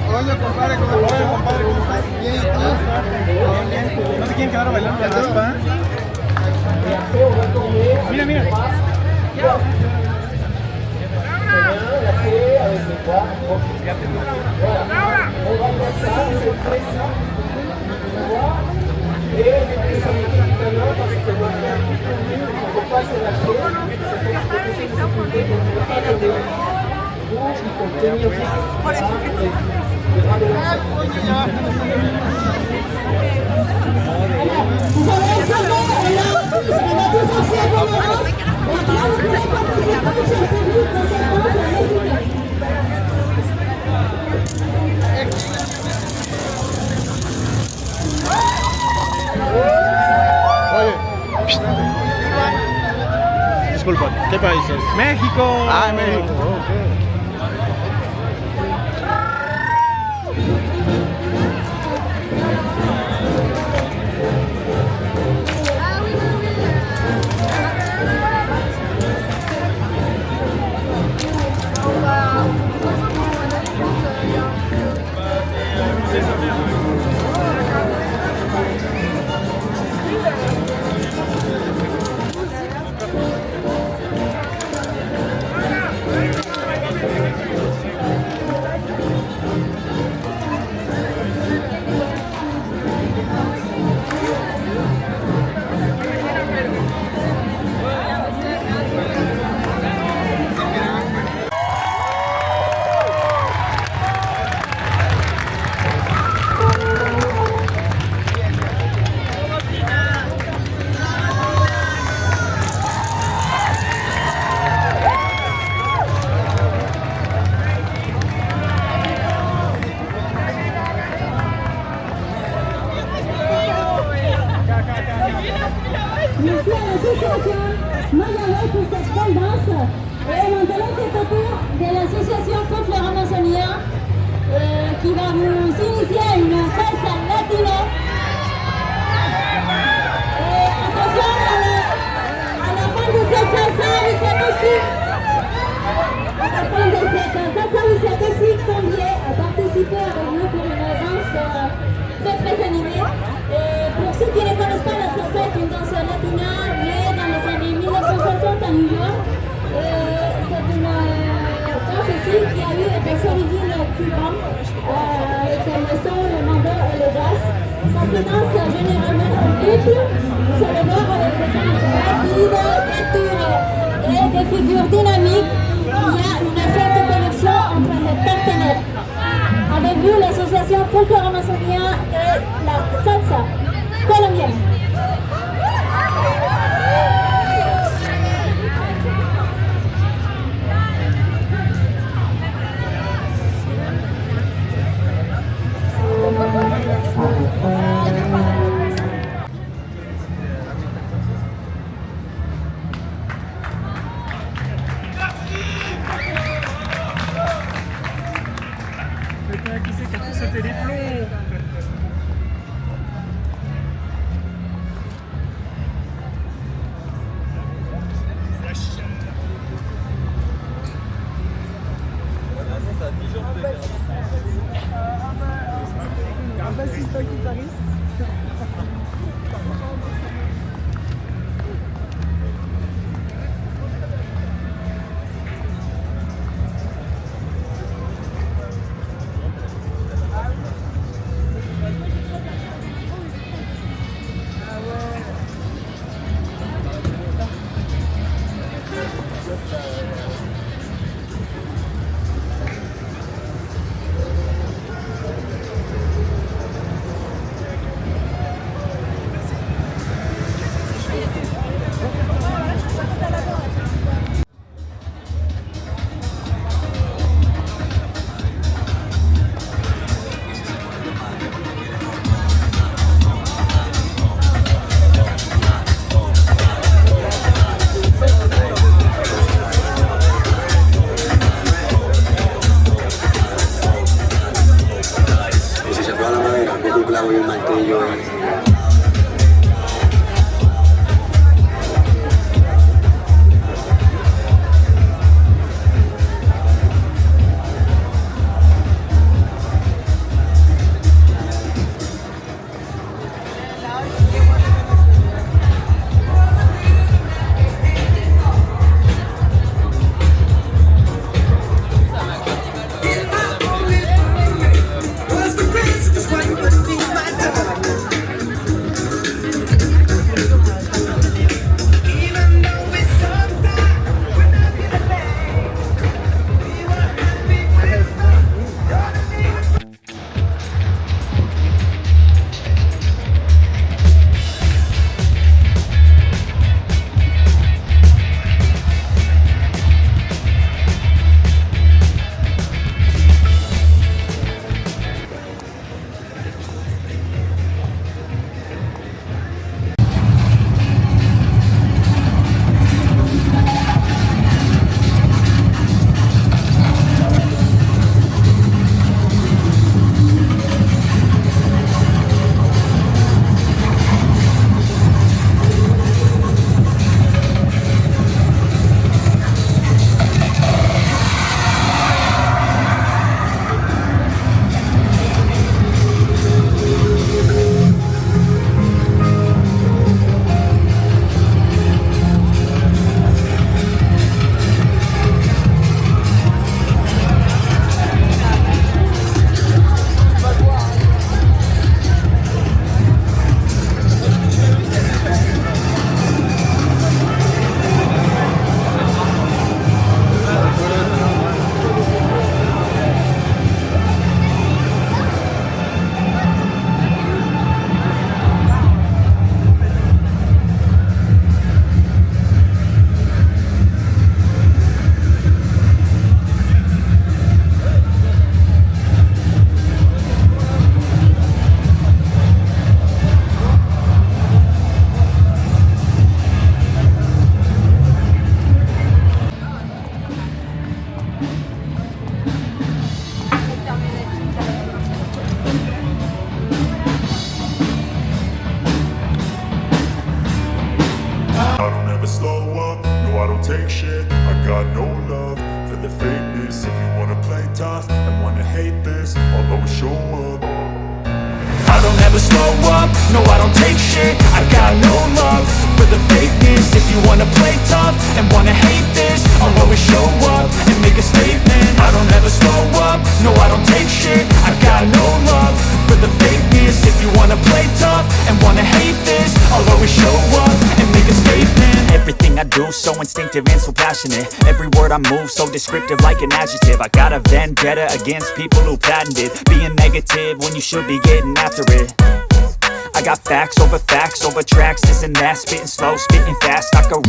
Hola, compadre, ¿cómo estás? Compadre, ¿cómo estás? Bien, ¿y tú? Bien, bien. ¿No se quieren quedar bailando la raspa? Mira, mira. Disculpa, ¿qué país es? México. Ah, México. Okay. Merci à l'association Montréal pour cette belle danse. Et maintenant, c'est au tour de l'association contre le ramassonnière qui va vous initier à une fête latino. Et attention, à la fin de cette salsa, vous êtes aussi, conviés à participer avec nous pour une danse très très animée. Et pour ceux qui ne connaissent pas la salsa, c'est une danse latina née dans les années 1960 à New York. C'est une danse aussi qui a eu des origines cubaines, comme le son, le mambo et le jazz. Ça se danse généralement en couple, sur le bord avec des danses rapides, détourées et des figures dynamiques. Il y a une forte connexion entre les partenaires. Avec vous, l'association folklore amazonien et la salsa colombienne. Qui c'est qui a fait sauter les plombs? take shit. I got no love for the fakeness. If you wanna play tough and wanna hate this, I'll always show up. I don't ever slow up, no I don't take shit. I got no love for the fakeness. If you wanna play tough and wanna hate this, I'll always show up and make a statement. I don't ever slow up, no I don't take shit. I got no love for the fakeness. If you wanna play tough and wanna hate this, I'll always show up and make a statement. Everything I do so instinctive and so passionate. Every word I move so descriptive like an adjective. I got a vendetta against people who patented being negative when you should be getting after it. I got facts over tracks, this and that. Spitting slow, spitting fast, I go.